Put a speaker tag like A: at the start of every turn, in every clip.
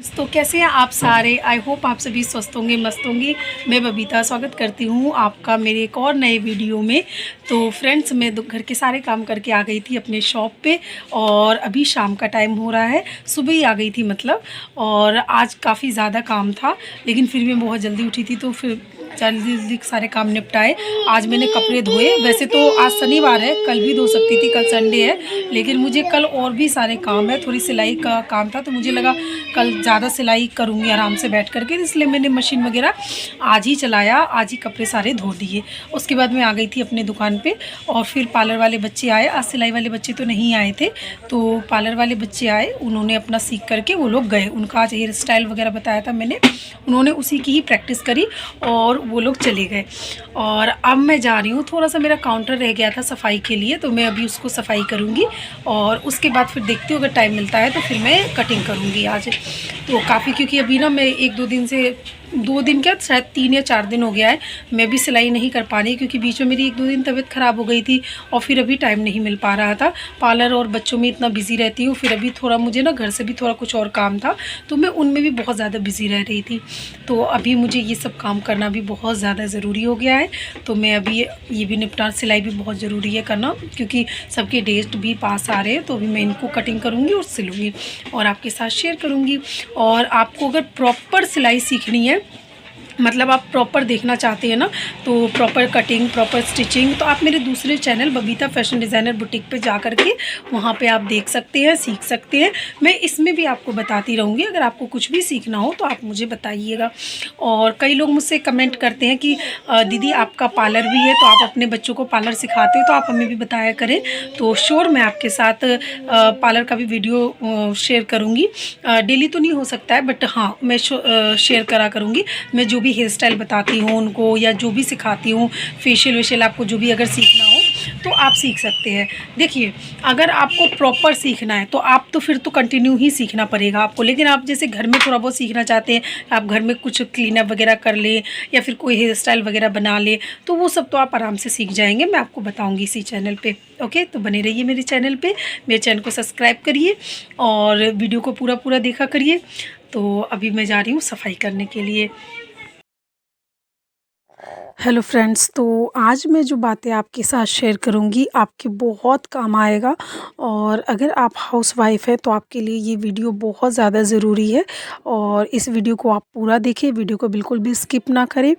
A: तो कैसे हैं आप सारे। आई होप आप सभी स्वस्थ होंगे, मस्त होंगे। मैं बबीता स्वागत करती हूँ आपका मेरे एक और नए वीडियो में। तो फ्रेंड्स, मैं घर के सारे काम करके आ गई थी अपने शॉप पे और अभी शाम का टाइम हो रहा है। सुबह ही आ गई थी मतलब। और आज काफ़ी ज़्यादा काम था, लेकिन फिर भी मैं बहुत जल्दी उठी थी तो फिर जल्दी जल्दी सारे काम निपटाए। आज मैंने कपड़े धोए। वैसे तो आज शनिवार है, कल भी धो सकती थी, कल संडे है, लेकिन मुझे कल और भी सारे काम है। थोड़ी सिलाई का काम था तो मुझे लगा कल ज़्यादा सिलाई करूँगी आराम से बैठ करके, इसलिए मैंने मशीन वगैरह आज ही चलाया, आज ही कपड़े सारे धो दिए। उसके बाद मैं आ गई थी अपने दुकान पे और फिर पार्लर वाले बच्चे आए। आज सिलाई वाले बच्चे तो नहीं आए थे, तो पार्लर वाले बच्चे आए, उन्होंने अपना सीख करके वो लोग गए। उनका आज हेयर स्टाइल वगैरह बताया था मैंने, उन्होंने उसी की ही प्रैक्टिस करी और वो लोग चले गए। और अब मैं जा रही हूँ, थोड़ा सा मेरा काउंटर रह गया था सफाई के लिए, तो मैं अभी उसको सफाई करूँगी और उसके बाद फिर देखती हूँ अगर टाइम मिलता है तो फिर मैं कटिंग करूँगी आज। तो काफ़ी, क्योंकि अभी ना मैं 1-2 दिन से, 2 दिन क्या शायद 3 या 4 दिन हो गया है मैं भी सिलाई नहीं कर पा रही, क्योंकि बीच में मेरी 1-2 दिन तबीयत ख़राब हो गई थी और फिर अभी टाइम नहीं मिल पा रहा था। पार्लर और बच्चों में इतना बिज़ी रहती हूँ, फिर अभी थोड़ा मुझे ना घर से भी थोड़ा कुछ और काम था तो मैं उनमें भी बहुत ज़्यादा बिज़ी रह रही थी। तो अभी मुझे ये सब काम करना भी बहुत ज़्यादा ज़रूरी हो गया है। तो मैं अभी ये भी निपटा, सिलाई भी बहुत ज़रूरी है करना, क्योंकि सबके डेट भी पास आ रहे हैं। तो अभी मैं इनको कटिंग करूँगी और सिलूँगी और आपके साथ शेयर करूँगी। और आपको अगर प्रॉपर सिलाई सीखनी है, मतलब आप प्रॉपर देखना चाहते हैं ना, तो प्रॉपर कटिंग, प्रॉपर स्टिचिंग, तो आप मेरे दूसरे channel Babita fashion designer boutique पे जा कर के वहाँ पे आप देख सकते हैं, सीख सकते हैं। मैं इसमें भी आपको बताती रहूँगी, अगर आपको कुछ भी सीखना हो तो आप मुझे बताइएगा। और कई लोग मुझसे कमेंट करते हैं कि दीदी आपका पार्लर भी है तो आप अपने बच्चों को पार्लर सिखाते हो तो आप हमें भी बताया करें। तो श्योर मैं आपके साथ पार्लर का भी वीडियो शेयर करूँगी। डेली तो नहीं हो सकता है, बट हाँ मैं शेयर करा करूँगी। मैं जो भी हेयर स्टाइल बताती हूँ उनको, या जो भी सिखाती हूँ, फेशियल वेशियल, आपको जो भी अगर सीखना हो तो आप सीख सकते हैं। देखिए, अगर आपको प्रॉपर सीखना है तो आप तो फिर तो कंटिन्यू ही सीखना पड़ेगा आपको। लेकिन आप जैसे घर में थोड़ा बहुत सीखना चाहते हैं, आप घर में कुछ क्लीनअप वगैरह कर लें या फिर कोई हेयर स्टाइल वगैरह बना लें, तो वो सब तो आप आराम से सीख जाएंगे। मैं आपको बताऊँगी इसी चैनल पर। ओके, तो बने रहिए मेरे चैनल पर, मेरे चैनल को सब्सक्राइब करिए और वीडियो को पूरा पूरा देखा करिए। तो अभी मैं जा रही हूँ सफाई करने के लिए। हेलो फ्रेंड्स, तो आज मैं जो बातें आपके साथ शेयर करूंगी आपके बहुत काम आएगा। और अगर आप हाउसवाइफ है तो आपके लिए ये वीडियो बहुत ज़्यादा ज़रूरी है और इस वीडियो को आप पूरा देखें, वीडियो को बिल्कुल भी स्किप ना करें।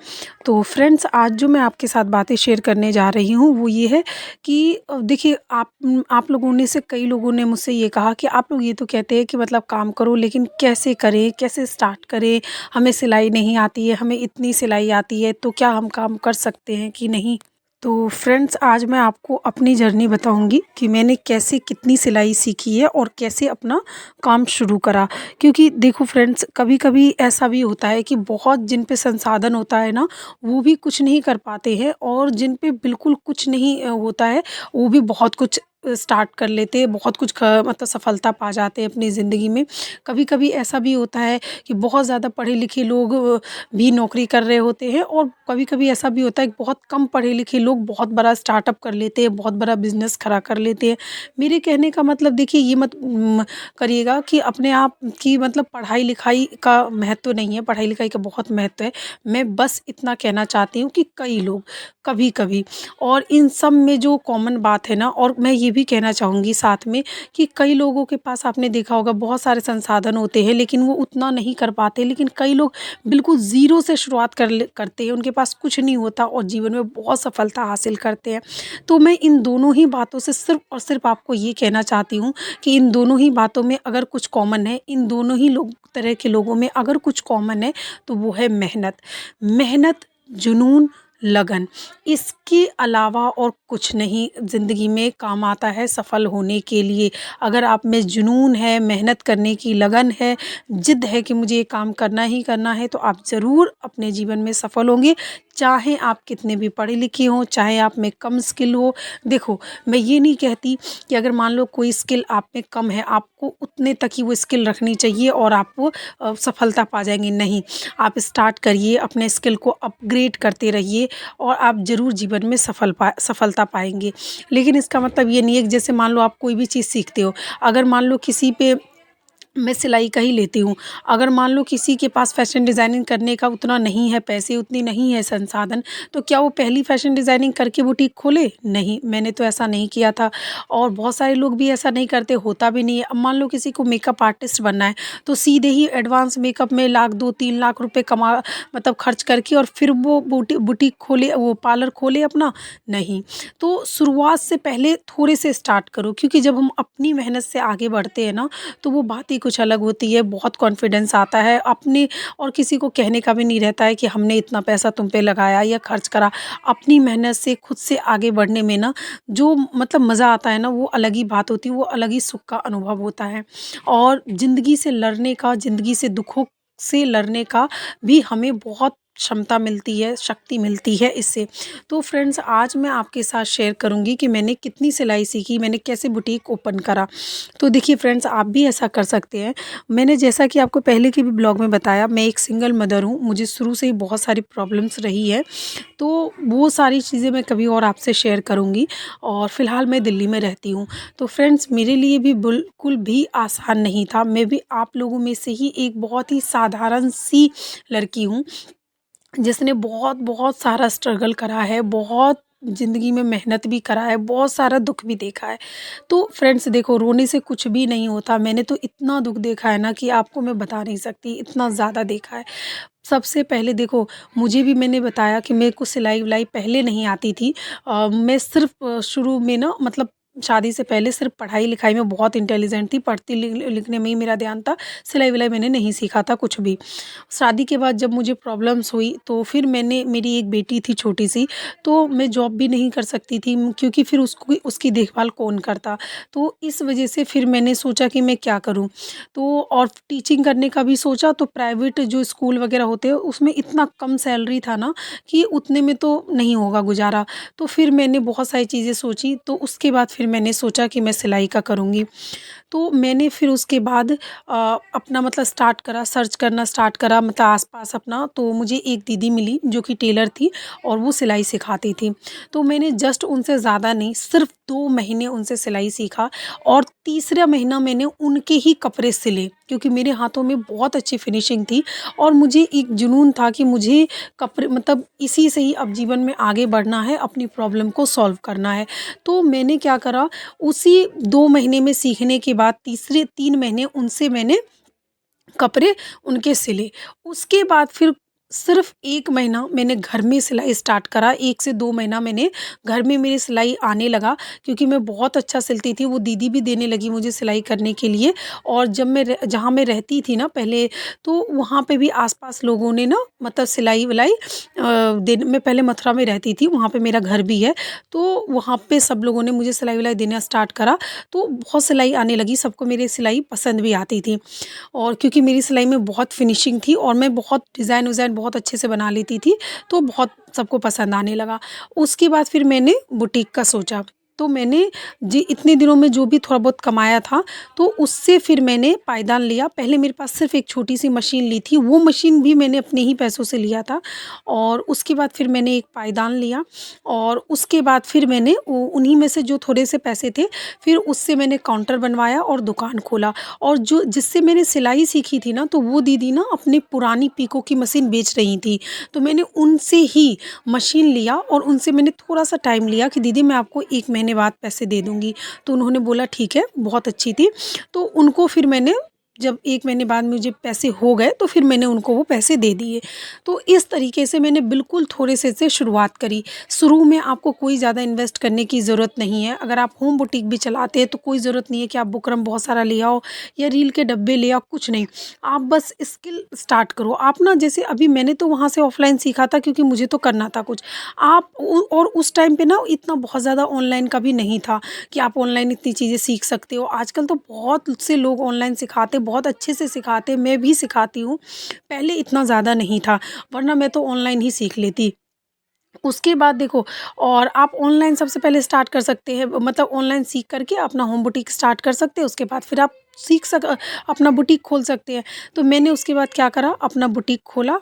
A: तो फ्रेंड्स, आज जो मैं आपके साथ बातें शेयर करने जा रही हूँ वो ये है कि देखिए, आप लोगों ने से कई लोगों ने मुझसे ये कहा कि आप लोग ये तो कहते हैं कि मतलब काम करो, लेकिन कैसे करें, कैसे स्टार्ट करें, हमें सिलाई नहीं आती है, हमें इतनी सिलाई आती है तो क्या हम काम कर सकते हैं कि नहीं। तो फ्रेंड्स, आज मैं आपको अपनी जर्नी बताऊंगी कि मैंने कैसे कितनी सिलाई सीखी है और कैसे अपना काम शुरू करा। क्योंकि देखो फ्रेंड्स, कभी कभी ऐसा भी होता है कि बहुत जिन पे संसाधन होता है ना, वो भी कुछ नहीं कर पाते हैं, और जिन पे बिल्कुल कुछ नहीं होता है वो भी बहुत कुछ स्टार्ट कर लेते हैं, बहुत कुछ मतलब सफलता पा जाते हैं अपनी ज़िंदगी में। कभी कभी ऐसा भी होता है कि बहुत ज़्यादा पढ़े लिखे लोग भी नौकरी कर रहे होते हैं, और कभी कभी ऐसा भी होता है कि बहुत कम पढ़े लिखे लोग बहुत बड़ा स्टार्टअप कर लेते हैं, बहुत बड़ा बिजनेस खड़ा कर लेते हैं। मेरे कहने का मतलब, देखिए, ये मत करिएगा कि अपने आप की मतलब पढ़ाई लिखाई का महत्व नहीं है, पढ़ाई लिखाई का बहुत महत्व है। मैं बस इतना कहना चाहती हूँ कि कई लोग कभी कभी, और इन सब में जो कॉमन बात है ना, और मैं ये भी कहना चाहूँगी साथ में कि कई लोगों के पास आपने देखा होगा बहुत सारे संसाधन होते हैं लेकिन वो उतना नहीं कर पाते। लेकिन कई लोग बिल्कुल ज़ीरो से शुरुआत करते हैं, उनके पास कुछ नहीं होता और जीवन में बहुत सफलता हासिल करते हैं। तो मैं इन दोनों ही बातों से सिर्फ़ और सिर्फ आपको ये कहना चाहती हूँ कि इन दोनों ही बातों में अगर कुछ कॉमन है, इन दोनों ही तरह के लोगों में अगर कुछ कॉमन है तो वो है मेहनत। मेहनत, जुनून, लगन। इसके अलावा और कुछ नहीं ज़िंदगी में काम आता है सफल होने के लिए। अगर आप में जुनून है, मेहनत करने की लगन है, जिद है कि मुझे ये काम करना ही करना है, तो आप ज़रूर अपने जीवन में सफल होंगे। चाहे आप कितने भी पढ़े लिखे हों, चाहे आप में कम स्किल हो। देखो, मैं ये नहीं कहती कि अगर मान लो कोई स्किल आप में कम है, आपको उतने तक ही वो स्किल रखनी चाहिए और आप सफलता पा जाएंगे। नहीं, आप स्टार्ट करिए, अपने स्किल को अपग्रेड करते रहिए और आप ज़रूर जीवन में सफलता पाएंगे। लेकिन इसका मतलब ये नहीं है कि जैसे मान लो आप कोई भी चीज़ सीखते हो, अगर मान लो किसी पे मैं सिलाई का ही लेती हूँ। अगर मान लो किसी के पास फ़ैशन डिज़ाइनिंग करने का उतना नहीं है पैसे, उतनी नहीं है संसाधन, तो क्या वो पहली फ़ैशन डिज़ाइनिंग करके बुटीक खोले? नहीं, मैंने तो ऐसा नहीं किया था और बहुत सारे लोग भी ऐसा नहीं करते, होता भी नहीं है। अब मान लो किसी को मेकअप आर्टिस्ट बनना है, तो सीधे ही एडवांस मेकअप में लाख 2-3 लाख रुपए मतलब खर्च करके और फिर वो बुटीक खोले, वो पार्लर खोले अपना, नहीं। तो शुरुआत से पहले थोड़े से स्टार्ट करो, क्योंकि जब हम अपनी मेहनत से आगे बढ़ते हैं ना, तो वो बात ही कुछ अलग होती है, बहुत कॉन्फिडेंस आता है अपने, और किसी को कहने का भी नहीं रहता है कि हमने इतना पैसा तुम पे लगाया या खर्च करा। अपनी मेहनत से खुद से आगे बढ़ने में ना जो मतलब मज़ा आता है ना, वो अलग ही बात होती है, वो अलग ही सुख का अनुभव होता है। और ज़िंदगी से लड़ने का, ज़िंदगी से दुखों से लड़ने का भी हमें बहुत क्षमता मिलती है, शक्ति मिलती है इससे। तो फ्रेंड्स, आज मैं आपके साथ शेयर करूँगी कि मैंने कितनी सिलाई सीखी, मैंने कैसे बुटीक ओपन करा। तो देखिए फ्रेंड्स, आप भी ऐसा कर सकते हैं। मैंने जैसा कि आपको पहले के भी ब्लॉग में बताया, मैं एक सिंगल मदर हूँ, मुझे शुरू से ही बहुत सारी प्रॉब्लम्स रही है, तो वो सारी चीज़ें मैं कभी और आपसे शेयर करूँगी। और फ़िलहाल मैं दिल्ली में रहती हूँ। तो फ्रेंड्स, मेरे लिए भी बिल्कुल भी आसान नहीं था, मैं भी आप लोगों में से ही एक बहुत ही साधारण सी लड़की हूँ, जिसने बहुत सारा स्ट्रगल करा है, बहुत ज़िंदगी में मेहनत भी करा है, बहुत सारा दुःख भी देखा है। तो फ्रेंड्स देखो, रोने से कुछ भी नहीं होता, मैंने तो इतना दुःख देखा है ना कि आपको मैं बता नहीं सकती, इतना ज़्यादा देखा है। सबसे पहले देखो, मुझे भी मैंने बताया कि मेरे को सिलाई-विलाई पहले नहीं आती थी। मैं सिर्फ़ शुरू में ना मतलब शादी से पहले सिर्फ़ पढ़ाई-लिखाई में बहुत इंटेलिजेंट थी, पढ़ती लिखने में ही मेरा ध्यान था, सिलाई-विलाई मैंने नहीं सीखा था कुछ भी। शादी के बाद जब मुझे प्रॉब्लम्स हुई, तो फिर मैंने, मेरी एक बेटी थी छोटी-सी, तो मैं जॉब भी नहीं कर सकती थी, क्योंकि फिर उसको उसकी देखभाल कौन करता? तो इस वजह से फिर मैंने सोचा कि मैं क्या करूँ? तो और टीचिंग करने का भी सोचा, तो प्राइवेट जो स्कूल वगैरह होते हैं उसमें इतना कम सैलरी था ना कि उतने में तो नहीं होगा गुज़ारा। तो फिर मैंने बहुत सारी चीज़ें सोची, तो उसके बाद फिर मैंने सोचा कि मैं सिलाई का करूँगी। तो मैंने फिर उसके बाद अपना मतलब स्टार्ट करा, सर्च करना स्टार्ट करा, मतलब आस-पास अपना, तो मुझे एक दीदी मिली जो कि टेलर थी और वो सिलाई सिखाती थी। तो मैंने जस्ट उनसे ज़्यादा नहीं, सिर्फ़ 2 महीने उनसे सिलाई सीखा और तीसरा महीना मैंने उनके ही कपड़े सिले, क्योंकि मेरे हाथों में बहुत अच्छी फिनिशिंग थी और मुझे एक जुनून था कि मुझे कपड़े मतलब इसी से ही अब जीवन में आगे बढ़ना है, अपनी प्रॉब्लम को सॉल्व करना है। तो मैंने क्या करा, उसी 2 महीने में सीखने के बाद तीसरे 3 महीने उनसे मैंने कपड़े उनके सिले। उसके बाद फिर सिर्फ़ 1 महीना मैंने घर में सिलाई स्टार्ट करा, 1 से 2 महीना मैंने घर में मेरी सिलाई आने लगा, क्योंकि मैं बहुत अच्छा सिलती थी, वो दीदी भी देने लगी मुझे सिलाई करने के लिए। और जब मैं जहाँ मैं रहती थी ना पहले, तो वहाँ पे भी आस-पास लोगों ने ना मतलब सिलाई-विलाई देन मैं पहले मथुरा में रहती थी, वहाँ पे मेरा घर भी है, तो वहाँ पे सब लोगों ने मुझे सिलाई-विलाई देना स्टार्ट करा, तो बहुत सिलाई आने लगी, सबको मेरी सिलाई पसंद भी आती थी। और क्योंकि मेरी सिलाई में बहुत फिनिशिंग थी और मैं बहुत डिज़ाइन-विज़ाइन बहुत अच्छे से बना लेती थी, तो बहुत सबको पसंद आने लगा। उसके बाद फिर मैंने बुटीक का सोचा, तो मैंने जी इतने दिनों में जो भी थोड़ा बहुत कमाया था, तो उससे फिर मैंने पायदान लिया। पहले मेरे पास सिर्फ़ एक छोटी-सी मशीन ली थी, वो मशीन भी मैंने अपने ही पैसों से लिया था और उसके बाद फिर मैंने एक पायदान लिया और उसके बाद फिर मैंने उ उन्हीं में से जो थोड़े से पैसे थे, फिर उससे मैंने काउंटर बनवाया और दुकान खोला। और जो जिससे मैंने सिलाई सीखी थी ना, तो वो दीदी ना अपनी पुरानी पीको की मशीन बेच रही थी। तो मैंने उनसे ही मशीन लिया और उनसे मैंने थोड़ा-सा टाइम लिया कि दीदी मैं आपको 1 महीने बाद पैसे दे दूँगी। तो उन्होंने बोला ठीक है, बहुत अच्छी थी। तो उनको फिर मैंने जब 1 महीने बाद मुझे पैसे हो गए, तो फिर मैंने उनको वो पैसे दे दिए। तो इस तरीके से मैंने बिल्कुल थोड़े से शुरुआत करी। शुरू में आपको कोई ज़्यादा इन्वेस्ट करने की ज़रूरत नहीं है। अगर आप होम बुटीक भी चलाते हैं, तो कोई ज़रूरत नहीं है कि आप बुकरम बहुत सारा ले आओ या रील के डब्बे ले आओ, कुछ नहीं। आप बस स्किल स्टार्ट करो। आप ना जैसे अभी मैंने तो वहाँ से ऑफ़लाइन सीखा था, क्योंकि मुझे तो करना था कुछ। आप उ और उस टाइम पे ना इतना बहुत ज़्यादा ऑनलाइन का भी नहीं था कि आप ऑनलाइन इतनी चीज़ें सीख सकते हो। आजकल तो बहुत से लोग ऑनलाइन सिखाते, बहुत अच्छे से सिखाते, मैं भी सिखाती हूँ। पहले इतना ज़्यादा नहीं था, वरना मैं तो ऑनलाइन ही सीख लेती। उसके बाद देखो, और आप ऑनलाइन सबसे पहले स्टार्ट कर सकते हैं, मतलब ऑनलाइन सीख करके अपना होम बुटीक स्टार्ट कर सकते हैं। उसके बाद फिर आप अपना बुटीक खोल सकते हैं। तो मैंने उसके बाद क्या करा, अपना बुटीक खोला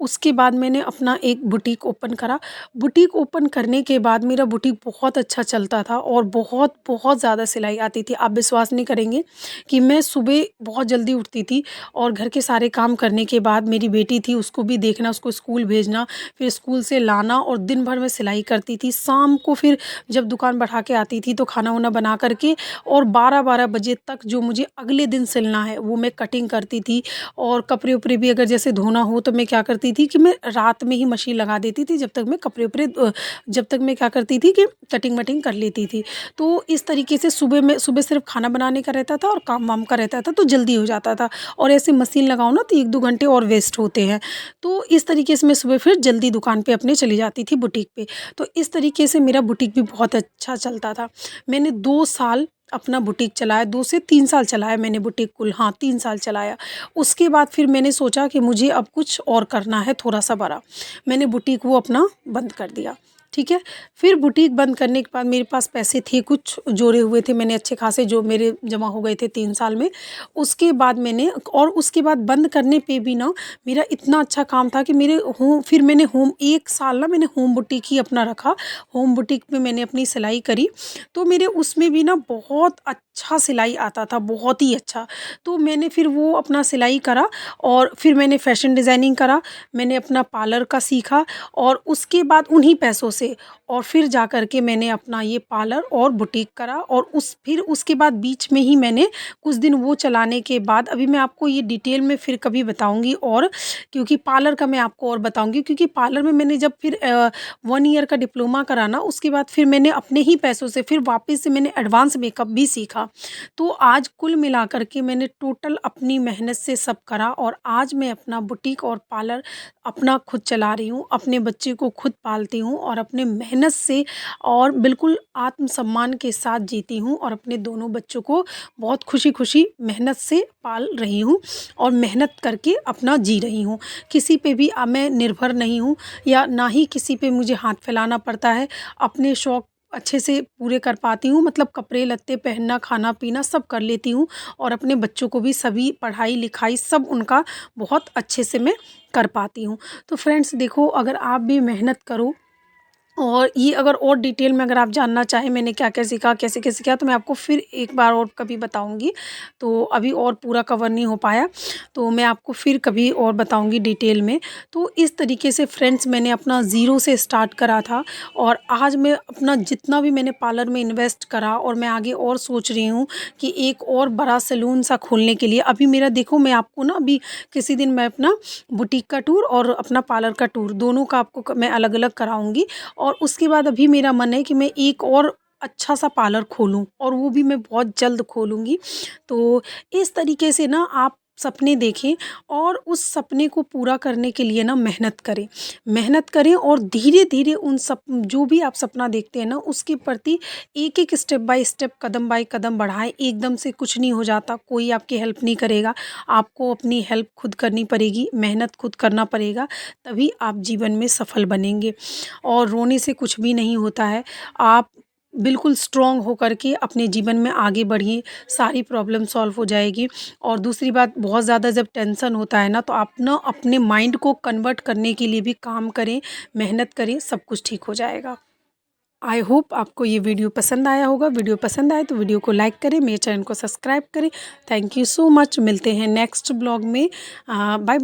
A: उसके बाद मैंने अपना एक बुटीक ओपन करा। बुटीक ओपन करने के बाद मेरा बुटीक बहुत अच्छा चलता था और बहुत बहुत ज़्यादा सिलाई आती थी। आप विश्वास नहीं करेंगे कि मैं सुबह बहुत जल्दी उठती थी और घर के सारे काम करने के बाद मेरी बेटी थी, उसको भी देखना, उसको स्कूल भेजना, फिर स्कूल से लाना और दिन भर मैं सिलाई करती थी। शाम को फिर जब दुकान बढ़ा के आती थी तो खाना वाना बना करके और 12-12 बजे तक जो मुझे अगले दिन सिलना है वो मैं कटिंग करती थी। और कपड़े उपड़े भी अगर जैसे धोना हो तो मैं क्या करती थी कि मैं रात में ही मशीन लगा देती थी, जब तक मैं क्या करती थी कि कटिंग वटिंग कर लेती थी। तो इस तरीके से सुबह सिर्फ खाना बनाने का रहता था और काम वाम का रहता था तो जल्दी हो जाता था। और ऐसे मशीन लगाओ ना तो 1-2 घंटे और वेस्ट होते हैं। तो इस तरीके से मैं सुबह फिर जल्दी दुकान पे अपने चली जाती थी बुटीक पे। तो इस तरीके से मेरा बुटीक भी बहुत अच्छा चलता था। मैंने 2 साल अपना बुटीक चलाया, 2 से 3 साल चलाया मैंने बुटीक कुल, हाँ 3 साल चलाया। उसके बाद फिर मैंने सोचा कि मुझे अब कुछ और करना है थोड़ा-सा बड़ा। मैंने बुटीक वो अपना बंद कर दिया, ठीक है। फिर बुटीक बंद करने के बाद मेरे पास पैसे थे कुछ जोड़े हुए थे मैंने अच्छे खासे, जो मेरे जमा हो गए थे 3 साल में। उसके बाद उसके बाद बंद करने पे भी ना मेरा इतना अच्छा काम था कि फिर मैंने होम 1 साल ना मैंने होम बुटीक ही अपना रखा। होम बुटीक में मैंने अपनी सिलाई करी, तो मेरे उसमें भी ना बहुत अच्छा सिलाई आता था, बहुत ही अच्छा। तो मैंने फिर वो अपना सिलाई करा और फिर मैंने फ़ैशन डिज़ाइनिंग करा, मैंने अपना पार्लर का सीखा और उसके बाद उन्हीं पैसों से और फिर जा कर के मैंने अपना ये पार्लर और बुटीक करा। और फिर उसके बाद बीच में ही मैंने कुछ दिन वो चलाने के बाद, अभी मैं आपको ये डिटेल में फिर कभी बताऊँगी, और क्योंकि पार्लर का मैं आपको और बताऊँगी, क्योंकि पार्लर में मैंने जब फिर 1 ईयर का डिप्लोमा करा ना, उसके बाद फिर मैंने अपने ही पैसों से फिर वापस से मैंने एडवांस मेकअप भी सीखा। तो आज कुल मिलाकर के मैंने टोटल अपनी मेहनत से सब करा और आज मैं अपना बुटीक और पार्लर अपना खुद चला रही हूँ, अपने बच्चे को खुद पालती हूँ और अपने मेहनत से और बिल्कुल आत्मसम्मान के साथ जीती हूँ और अपने दोनों बच्चों को बहुत खुशी-खुशी मेहनत से पाल रही हूँ और मेहनत करके अपना जी रही हूँ। किसी पे भी मैं निर्भर नहीं हूँ या ना ही किसी पे मुझे हाथ फैलाना पड़ता है। अपने शौक अच्छे से पूरे कर पाती हूँ, मतलब कपड़े लत्ते पहनना, खाना-पीना सब कर लेती हूँ और अपने बच्चों को भी सभी पढ़ाई-लिखाई सब उनका बहुत अच्छे से मैं कर पाती हूँ। तो फ्रेंड्स देखो, अगर आप भी मेहनत करो और ये अगर और डिटेल में अगर आप जानना चाहें मैंने क्या-क्या सीखा, कैसे-कैसे किया, तो मैं आपको फिर एक बार और कभी बताऊँगी। तो अभी और पूरा कवर नहीं हो पाया, तो मैं आपको फिर कभी और बताऊँगी डिटेल में। तो इस तरीके से फ्रेंड्स मैंने अपना ज़ीरो से स्टार्ट करा था और आज मैं अपना जितना भी मैंने पार्लर में इन्वेस्ट करा और मैं आगे और सोच रही हूँ कि एक और बड़ा सैलून सा खोलने के लिए। अभी मेरा देखो, मैं आपको ना अभी किसी दिन मैं अपना बुटीक का टूर और अपना पार्लर का टूर दोनों का आपको मैं अलग-अलग कराऊँगी। और उसके बाद अभी मेरा मन है कि मैं एक और अच्छा-सा पार्लर खोलूँ और वो भी मैं बहुत जल्द खोलूँगी। तो इस तरीके से ना आप सपने देखें और उस सपने को पूरा करने के लिए ना मेहनत करें और धीरे-धीरे जो भी आप सपना देखते हैं ना उसके प्रति एक-एक स्टेप बाय स्टेप, कदम बाय कदम बढ़ाएँ। एकदम से कुछ नहीं हो जाता, कोई आपकी हेल्प नहीं करेगा। आपको अपनी हेल्प खुद करनी पड़ेगी, मेहनत खुद करना पड़ेगा, तभी आप जीवन में सफल बनेंगे। और रोने से कुछ भी नहीं होता है। आप बिल्कुल स्ट्रॉन्ग होकर के अपने जीवन में आगे बढ़िए, सारी प्रॉब्लम सॉल्व हो जाएगी। और दूसरी बात, बहुत ज़्यादा जब टेंशन होता है ना तो आप ना अपने माइंड को कन्वर्ट करने के लिए भी काम करें, मेहनत करें, सब कुछ ठीक हो जाएगा। आई होप आपको ये वीडियो पसंद आया होगा। वीडियो पसंद आए तो वीडियो को लाइक करें, मेरे चैनल को सब्सक्राइब करें। Thank you so much. मिलते हैं नेक्स्ट ब्लॉग में। Bye bye.